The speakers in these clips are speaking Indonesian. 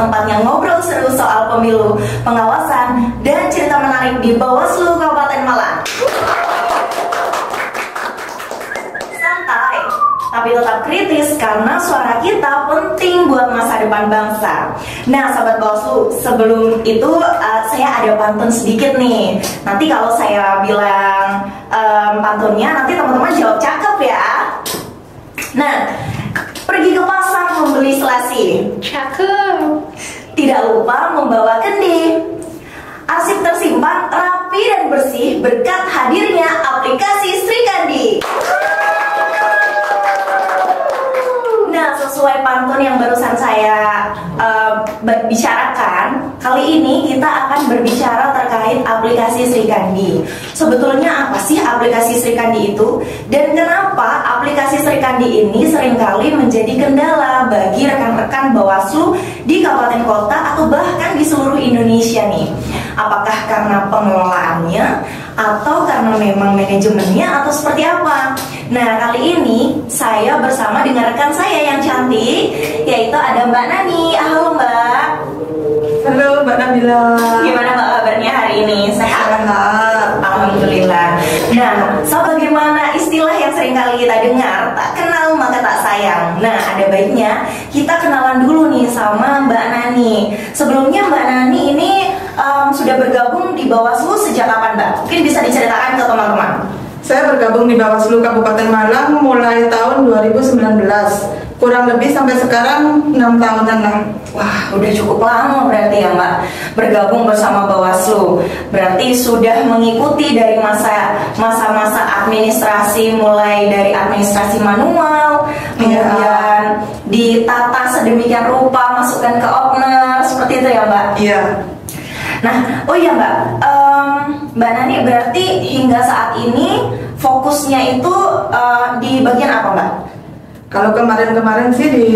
tempatnya ngobrol seru soal pemilu, pengawasan, dan cerita menarik di Bawaslu Kabupaten Malang. Santai, tapi tetap kritis karena suara kita penting buat masa depan bangsa. Nah, Sobat Bawaslu, sebelum itu saya ada pantun sedikit nih. Nanti kalau saya bilang pantunnya, nanti teman-teman jawab cakep ya. Nah, pergi ke pasar membeli selasi, cakep. Tidak lupa membawa kendi. Arsip tersimpan rapi dan bersih berkat hadirnya aplikasi Srikandi. Nah, sesuai pantun yang barusan saya bicarakan, kali ini kita akan berbicara terkait aplikasi Srikandi. Sebetulnya apa sih aplikasi Srikandi itu? Dan kenapa aplikasi Srikandi ini seringkali menjadi kendala bagi rekan-rekan Bawaslu di kabupaten kota atau bahkan di seluruh Indonesia nih? Apakah karena pengelolaannya atau karena memang manajemennya atau seperti apa? Nah, kali ini saya bersama dengan rekan saya yang cantik, yaitu ada Mbak Nani. Halo Mbak. Halo Mbak Nabila. Gimana Mbak kabarnya hari ini? Sehat? Alhamdulillah. Nah, so bagaimana istilah yang sering kali kita dengar, tak kenal maka tak sayang. Nah, ada baiknya kita kenalan dulu nih sama Mbak Nani. Sebelumnya Mbak Nani ini sudah bergabung di Bawaslu sejak kapan Mbak? Mungkin bisa diceritakan ke teman-teman. Saya bergabung di Bawaslu Kabupaten Malang mulai tahun 2019. Kurang lebih sampai sekarang 6 tahunan lah. Wah, udah cukup lama berarti ya Mbak bergabung bersama Bawaslu. Berarti sudah mengikuti dari masa-masa administrasi, mulai dari administrasi manual, kemudian ditata sedemikian rupa, masukkan ke Opner, seperti itu ya Mbak? Iya. Nah, oh iya Mbak, Mbak Nani berarti hingga saat ini fokusnya itu di bagian apa Mbak? Kalau kemarin-kemarin sih di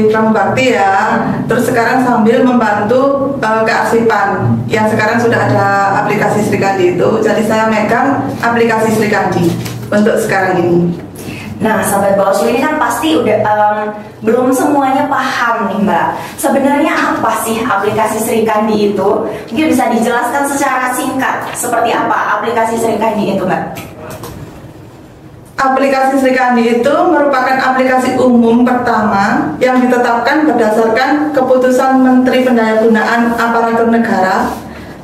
Pramubakti ya, terus sekarang sambil membantu kearsipan yang sekarang sudah ada aplikasi Srikandi itu, jadi saya megang aplikasi Srikandi untuk sekarang ini. Nah, Sahabat Bawaslu ini kan pasti udah belum semuanya paham nih Mbak. Sebenarnya apa sih aplikasi Srikandi itu? Mungkin bisa dijelaskan secara singkat seperti apa aplikasi Srikandi itu Mbak? Aplikasi Srikandi itu merupakan aplikasi umum pertama yang ditetapkan berdasarkan keputusan Menteri Pendayagunaan Aparatur Negara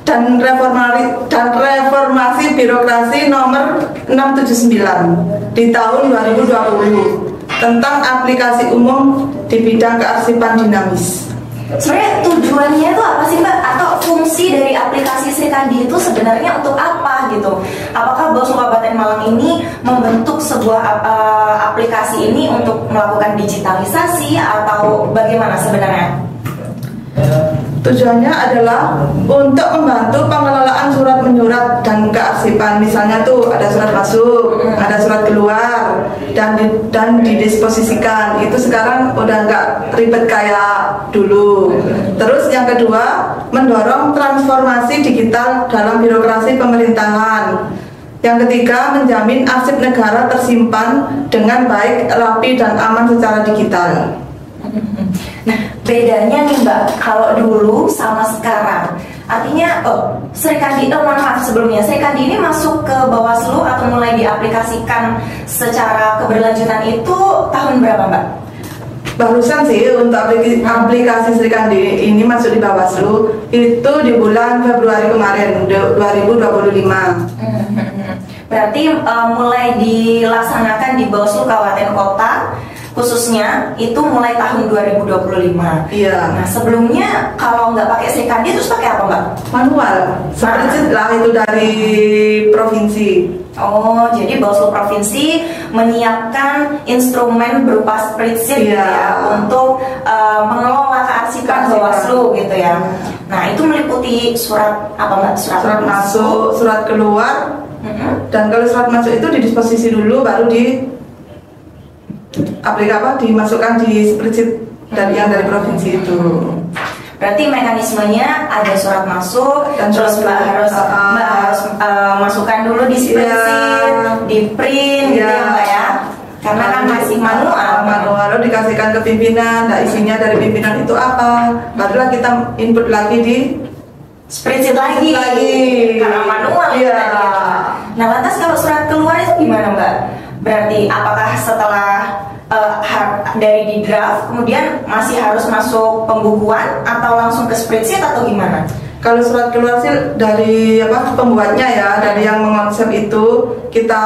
dan reformasi birokrasi nomor 679 di tahun 2020 tentang aplikasi umum di bidang kearsipan dinamis. Sebenarnya tujuannya itu apa sih Mbak? Atau fungsi dari aplikasi Srikandi itu sebenarnya untuk apa gitu? Apakah Bawaslu Kabupaten Malang ini membentuk sebuah aplikasi ini untuk melakukan digitalisasi atau bagaimana sebenarnya? Tujuannya adalah untuk membantu pengelolaan surat menyurat dan kearsipan. Misalnya tuh ada surat masuk, ada surat keluar, dan didisposisikan. Itu sekarang udah nggak ribet kayak dulu. Terus yang kedua, mendorong transformasi digital dalam birokrasi pemerintahan. Yang ketiga, menjamin arsip negara tersimpan dengan baik, rapi, dan aman secara digital. Nah, bedanya nih Mbak, kalau dulu sama sekarang, artinya Srikandi, maaf sebelumnya, Srikandi ini masuk ke Bawaslu atau mulai diaplikasikan secara keberlanjutan itu tahun berapa Mbak? Barusan sih untuk aplikasi Srikandi ini masuk di Bawaslu itu di bulan Februari kemarin 2025. Berarti mulai dilaksanakan di Bawaslu Kabupaten Kota khususnya itu mulai tahun 2025. Iya. Nah, sebelumnya kalau nggak pakai Srikandi terus pakai apa Mbak? Manual. Seperti lah itu dari provinsi. Oh, jadi Bawaslu provinsi menyiapkan instrumen berupa spreadsheet ya untuk mengelola kearsipan Bawaslu gitu ya. Nah, itu meliputi surat apa Mbak? Surat masuk, surat keluar. Dan kalau surat masuk itu didisposisi dulu baru dimasukkan di spreadsheet dari provinsi itu. Berarti mekanismenya ada surat masuk dan terus Mbak harus masukkan dulu di spreadsheet, di print gitu ya Mbak ya. Karena kan masih manual. Lalu dikasihkan ke pimpinan, nah isinya dari pimpinan itu apa? Barulah kita input lagi di spreadsheet lagi. Karena manual. Iya. Nah, lantas kalau surat keluar itu gimana, Mbak? Berarti apakah setelah dari di draft kemudian masih harus masuk pembukuan atau langsung ke spreadsheet atau gimana? Kalau surat keluar sih dari pembuatnya ya, dari yang mengonsep itu kita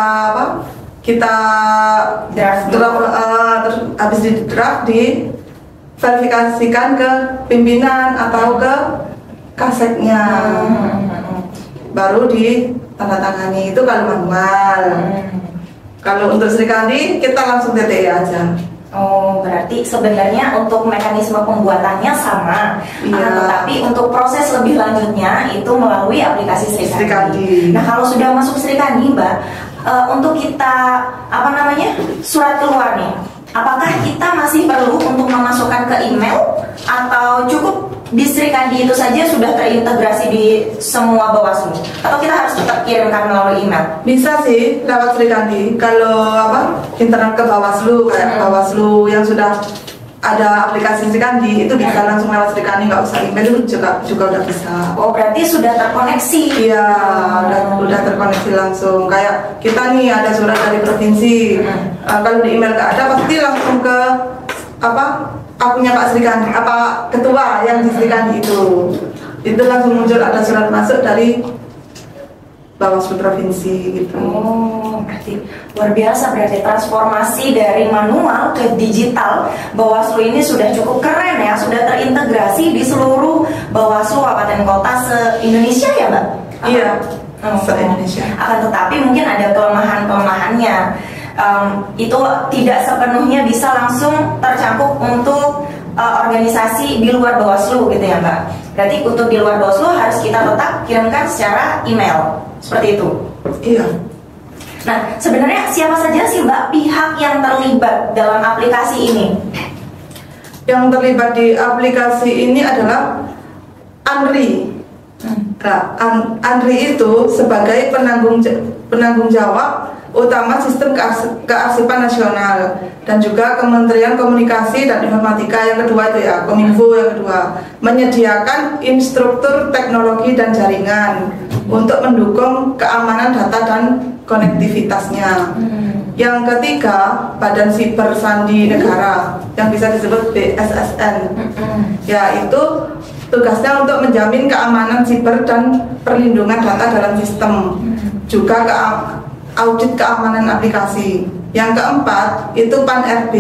draft, terus habis di draft diverifikasikan ke pimpinan atau ke kasetnya, baru ditandatangani. Itu kalau manual. Kalau untuk Sri Kandi kita langsung TTE aja. Oh, berarti sebenarnya untuk mekanisme pembuatannya sama, tetapi untuk proses lebih lanjutnya itu melalui aplikasi Sri Kandi. Nah, kalau sudah masuk Sri Kandi, Mbak, untuk kita surat keluar nih, apakah kita masih perlu untuk memasukkan ke email atau cukup di Sri Kandi itu saja sudah terintegrasi di semua Bawaslu, atau kita harus tetap kirimkan melalui email? Bisa sih lewat Sri Kandi. Kalau internet ke Bawaslu kayak Bawaslu yang sudah ada aplikasi Sri Kandi itu bisa langsung lewat Sri Kandi, nggak usah email, itu juga udah bisa. Oh, berarti sudah terkoneksi? Iya, udah terkoneksi langsung. Kayak kita nih ada surat dari provinsi, kalau di email nggak ada pasti langsung ke akunnya Pak Sri Kandi, ketua yang di Sri Kandi itu langsung muncul ada surat masuk dari Bawaslu provinsi gitu. Oh, berarti luar biasa, berarti transformasi dari manual ke digital Bawaslu ini sudah cukup keren ya, sudah terintegrasi di seluruh Bawaslu kabupaten kota se-Indonesia ya, Mbak? Iya, se-Indonesia. Akan tetapi mungkin ada kelemahan-kelemahannya. Itu tidak sepenuhnya bisa langsung tercakup untuk organisasi di luar Bawaslu gitu ya, Mbak. Berarti untuk di luar Bawaslu harus kita tetap kirimkan secara email, seperti itu. Iya. Nah, sebenarnya siapa saja sih, Mbak, pihak yang terlibat dalam aplikasi ini? Yang terlibat di aplikasi ini adalah ANRI. ANRI itu sebagai penanggung jawab utama sistem kearsipan nasional, dan juga Kementerian Komunikasi dan Informatika yang kedua itu ya, Kominfo yang kedua, menyediakan instruktur teknologi dan jaringan untuk mendukung keamanan data dan konektivitasnya. Yang ketiga, Badan Siber Sandi Negara yang bisa disebut BSSN, yaitu tugasnya untuk menjamin keamanan siber dan perlindungan data dalam sistem, juga audit keamanan aplikasi. Yang keempat itu PAN-RB,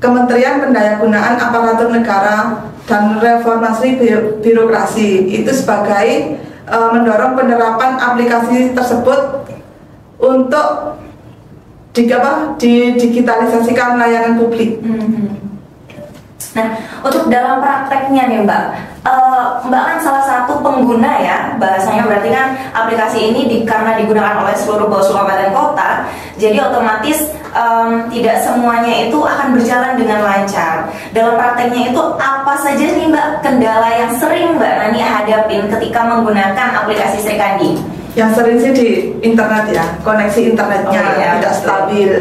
Kementerian Pendayagunaan Aparatur Negara dan Reformasi Birokrasi, itu sebagai mendorong penerapan aplikasi tersebut untuk didigitalisasikan layanan publik. Nah, untuk dalam prakteknya nih, Mbak, Mbak kan salah satu pengguna ya, bahasanya berarti kan aplikasi ini karena digunakan oleh seluruh Bawaslu kabupaten kota, jadi otomatis tidak semuanya itu akan berjalan dengan lancar. Dalam prakteknya itu apa saja nih, Mbak, kendala yang sering Mbak Nani hadapin ketika menggunakan aplikasi Sri Kandi? Yang sering sih di internet ya, koneksi internetnya tidak stabil.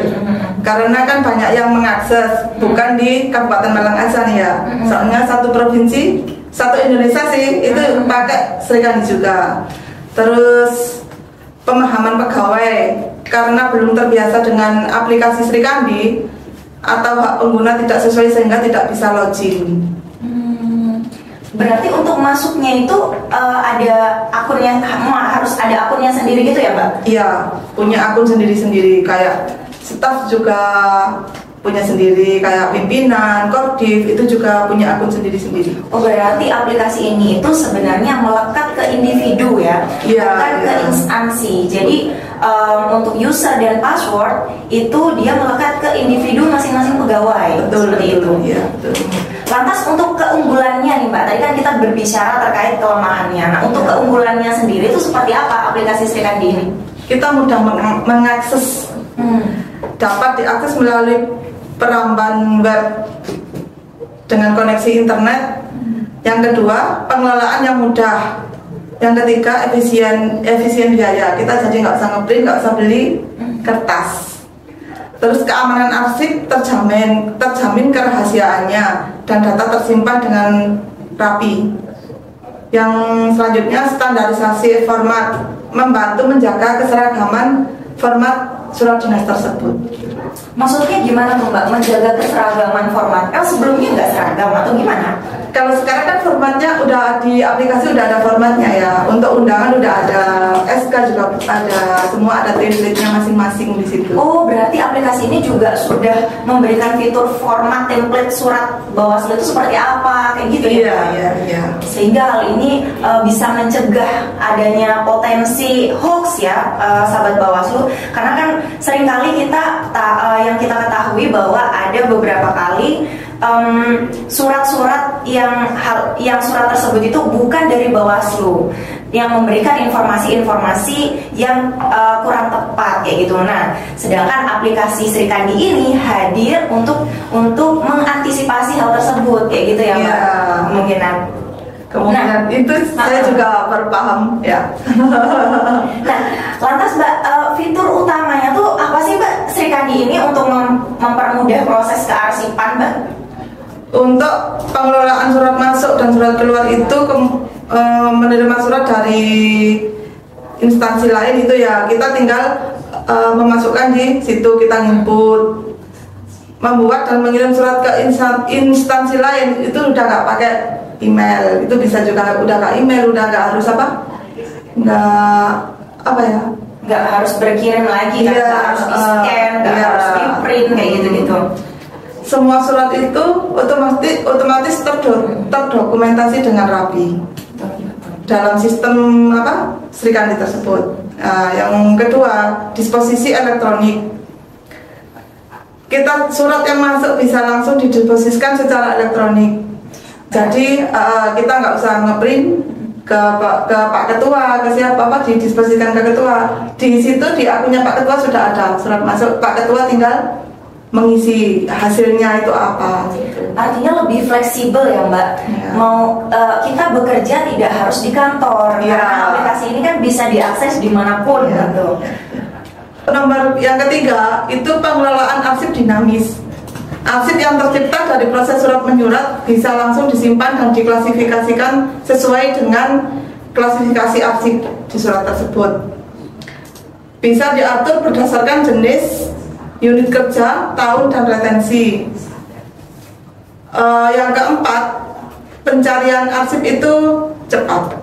Karena kan banyak yang mengakses, bukan di Kabupaten Malang aja nih ya. Soalnya satu provinsi, satu Indonesia sih itu pakai Sri Kandi juga. Terus pemahaman pegawai karena belum terbiasa dengan aplikasi Sri Kandi atau hak pengguna tidak sesuai sehingga tidak bisa login. Berarti untuk masuknya itu ada akunnya, harus ada akunnya sendiri gitu ya, Mbak? Iya, punya akun sendiri-sendiri, kayak staf juga punya sendiri, kayak pimpinan, Kordiv itu juga punya akun sendiri-sendiri. Oh, berarti aplikasi ini itu sebenarnya melekat ke individu ya, bukan ke instansi. Jadi untuk user dan password itu dia melekat ke individu masing-masing pegawai. Betul, seperti itu. Iya, betul. Lantas untuk keunggulannya nih, Mbak, tadi kan kita berbicara terkait kelemahannya. Nah, untuk keunggulannya sendiri itu seperti apa aplikasi Sri Kandi ini? Kita mudah mengakses, dapat diakses melalui peramban web dengan koneksi internet. Yang kedua, pengelolaan yang mudah. Yang ketiga, efisien biaya. Kita jadi nggak usah ngeprint, nggak usah beli kertas. Terus keamanan arsip terjamin kerahasiaannya dan data tersimpan dengan rapi. Yang selanjutnya standarisasi format, membantu menjaga keseragaman format surat dinas tersebut. Maksudnya gimana tuh Mbak, menjaga keseragaman format? Sebelumnya nggak seragam atau gimana? Kalau sekarang kan formatnya udah di aplikasi udah ada formatnya ya. Untuk undangan udah ada, SK juga ada, semua ada template-nya masing-masing di situ. Oh, berarti aplikasi ini juga sudah memberikan fitur format template surat Bawaslu itu seperti apa, kayak gitu ya? Iya. Sehingga hal ini bisa mencegah adanya potensi hoax ya, sahabat Bawaslu. Karena kan seringkali yang kita ketahui bahwa ada beberapa kali surat-surat yang surat tersebut itu bukan dari Bawaslu, yang memberikan informasi-informasi yang kurang tepat kayak gitu. Nah, sedangkan aplikasi Sri Kandi ini hadir untuk mengantisipasi hal tersebut kayak gitu ya Mbak. Kemungkinan itu saya juga berpaham ya. Nah, lantas Mbak, fitur utamanya tuh apa sih Mbak Sri Kandi ini untuk mempermudah proses kearsipan Mbak? Untuk pengelolaan surat masuk dan surat keluar itu menerima surat dari instansi lain itu ya kita tinggal memasukkan di situ, kita input, membuat dan mengirim surat ke instansi lain itu udah nggak pakai email, itu bisa juga udah nggak email, udah nggak harus nggak harus berkirim lagi, nggak harus di scan, nggak harus di print kayak gitu. Semua surat itu otomatis terdokumentasi dengan rapi dalam sistem Sri Kandi tersebut. Yang kedua, disposisi elektronik. Surat yang masuk bisa langsung didisposisikan secara elektronik. Jadi kita nggak usah ngeprint ke Pak Ketua, ke siapa didisposisikan ke Ketua. Di situ di akunnya Pak Ketua sudah ada surat masuk. Pak Ketua tinggal mengisi hasilnya itu apa gitu. Artinya lebih fleksibel ya Mbak. Kita bekerja tidak harus di kantor karena aplikasi ini kan bisa diakses dimanapun gitu. Nomor yang ketiga itu pengelolaan arsip dinamis. Arsip yang tercipta dari proses surat menyurat bisa langsung disimpan dan diklasifikasikan sesuai dengan klasifikasi arsip di surat tersebut. Bisa diatur berdasarkan jenis, unit kerja, tahun, dan retensi. Yang keempat, pencarian arsip itu cepat.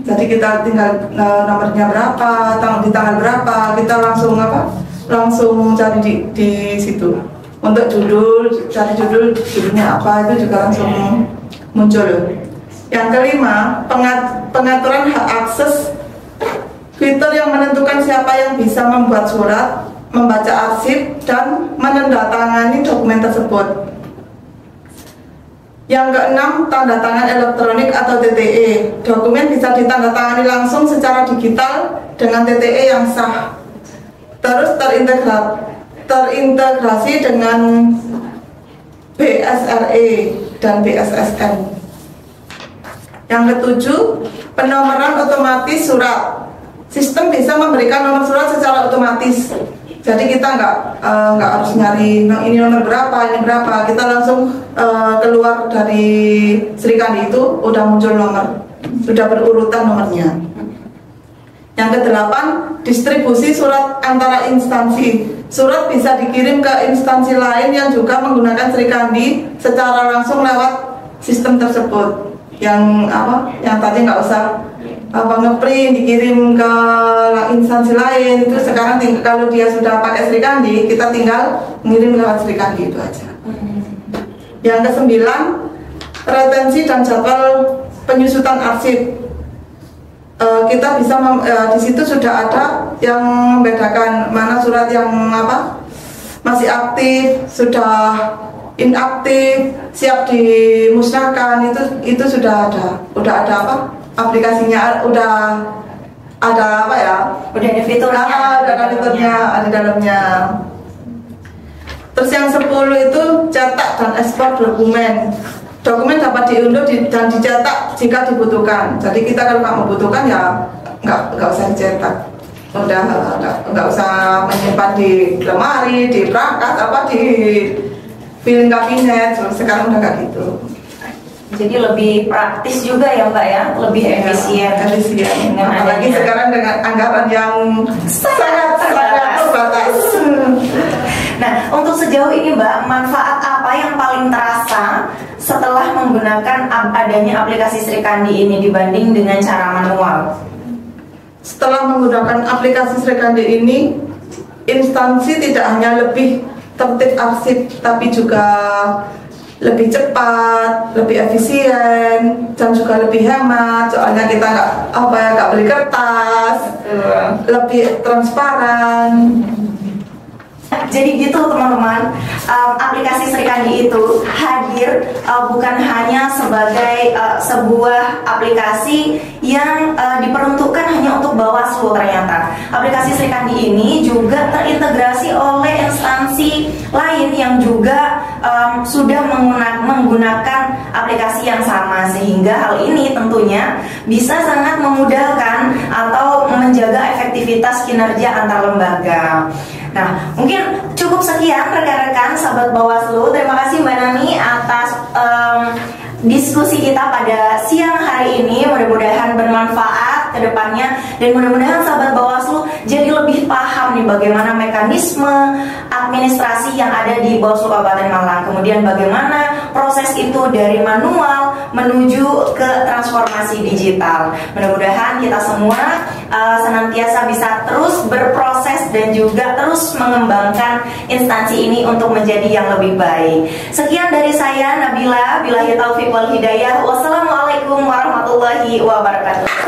Jadi kita tinggal nomornya berapa, di tanggal berapa, kita langsung cari di situ. Untuk cari judulnya apa itu juga langsung muncul. Yang kelima, pengaturan hak akses, fitur yang menentukan siapa yang bisa membuat surat, membaca arsip, dan menandatangani dokumen tersebut. Yang keenam, tanda tangan elektronik atau TTE. Dokumen bisa ditandatangani langsung secara digital dengan TTE yang sah. Terus terintegrasi dengan BSRE dan BSSN. Yang ketujuh, penomoran otomatis surat. Sistem bisa memberikan nomor surat secara otomatis. Jadi kita nggak harus nyari ini nomor berapa, ini berapa. Kita langsung keluar dari Sri Kandi itu udah muncul nomor, sudah berurutan nomornya. Yang kedelapan, distribusi surat antara instansi. Surat bisa dikirim ke instansi lain yang juga menggunakan Sri Kandi secara langsung lewat sistem tersebut. Yang tadi nggak usah ngeprint dikirim ke instansi lain, itu sekarang kalau dia sudah pakai Sri Kandi, kita tinggal ngirim lewat Sri Kandi itu aja. Yang kesembilan, retensi dan jadwal penyusutan arsip. Kita bisa di situ sudah ada yang membedakan mana surat yang masih aktif, sudah inaktif, siap dimusnahkan, itu sudah ada. Udah ada aplikasinya, udah ada udah ada fiturnya. Udah ada fiturnya, ada di dalamnya. Terus yang 10 itu cetak dan ekspor dokumen. Dokumen dapat diunduh dan dicetak jika dibutuhkan. Jadi kita kalau nggak membutuhkan ya nggak usah dicetak. udah nggak usah menyimpan di lemari, di perangkat apa di filing kabinet. Sekarang udah nggak gitu. Jadi lebih praktis juga ya Mbak ya, lebih efisien. Apalagi sekarang dengan anggaran yang sangat terbatas. Nah, untuk sejauh ini Mbak, manfaat apa yang paling terasa setelah menggunakan adanya aplikasi Sri Kandi ini dibanding dengan cara manual? Setelah menggunakan aplikasi Sri Kandi ini, instansi tidak hanya lebih tertib arsip, tapi juga lebih cepat, lebih efisien, dan juga lebih hemat. Soalnya kita nggak beli kertas, lebih transparan. Jadi gitu teman-teman, aplikasi Sri Kandi itu hadir bukan hanya sebagai sebuah aplikasi yang diperuntukkan hanya untuk Bawaslu. Ternyata aplikasi Sri Kandi ini juga terintegrasi oleh instansi lain yang juga sudah menggunakan aplikasi yang sama, sehingga hal ini tentunya bisa sangat memudahkan atau menjaga efektivitas kinerja antar lembaga. Nah, mungkin cukup sekian rekan-rekan sahabat Bawaslu. Terima kasih Mbak Nani atas diskusi kita pada siang hari ini. Mudah-mudahan bermanfaat ke depannya, dan mudah-mudahan sahabat Bawaslu jadi lebih paham nih bagaimana mekanisme administrasi yang ada di Bawaslu Kabupaten Malang. Kemudian bagaimana proses itu dari manual menuju ke transformasi digital. Mudah-mudahan kita semua senantiasa bisa terus berproses dan juga terus mengembangkan instansi ini untuk menjadi yang lebih baik. Sekian dari saya Nabila, billahi taufiq wal hidayah. Wassalamualaikum warahmatullahi wabarakatuh.